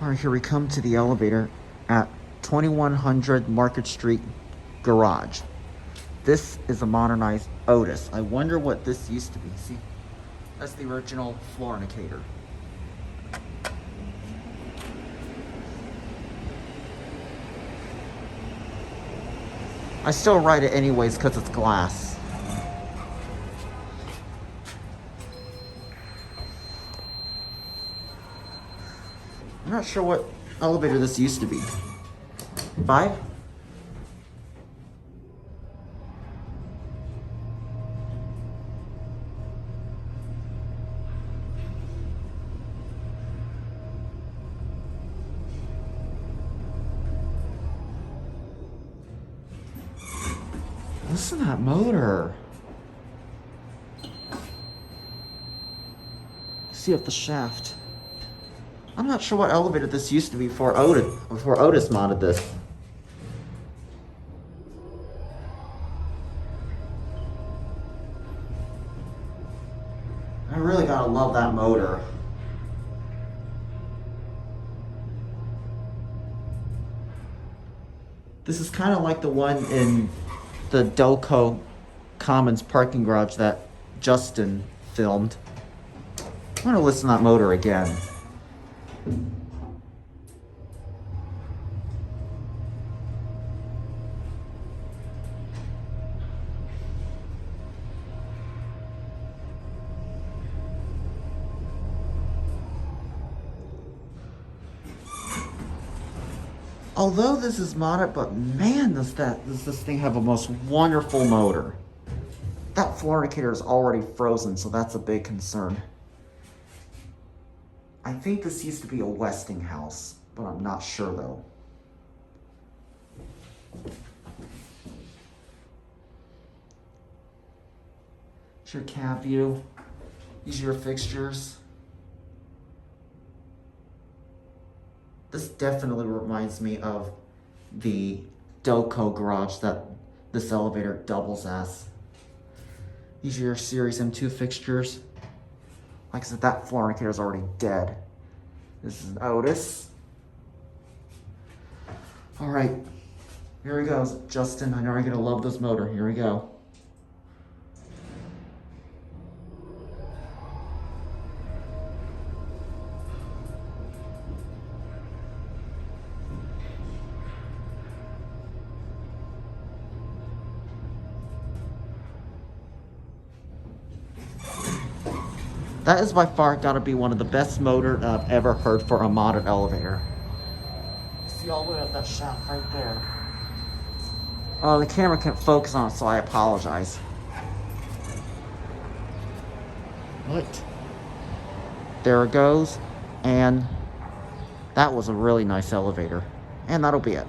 All right, here we come to the elevator at 2100 Market Street Garage. This is a modernized Otis. I wonder what this used to be. See, that's the original floor indicator. I still ride it anyways because it's glass. I'm not sure what elevator this used to be. 5? Listen to that motor. See up the shaft. I'm not sure what elevator this used to be before Otis modded this. I really gotta love that motor. This is kind of like the one in the Delco Commons parking garage that Justin filmed. I want to listen to that motor again. Although this is modded, but man, does this thing have a most wonderful motor. That floor indicator is already frozen, so that's a big concern. I think this used to be a Westinghouse, but I'm not sure though. Here's your cab view. These are your fixtures. This definitely reminds me of the Delco garage that this elevator doubles as. These are your Series M2 fixtures. Like I said, that floor indicator is already dead. This is an Otis. All right, here he goes. Justin, I know you're gonna love this motor. Here we go. That is by far gotta be one of the best motors I've ever heard for a modded elevator. See all the way up that shaft right there. Oh, the camera can't focus on it, so I apologize. But there it goes, and that was a really nice elevator. And that'll be it.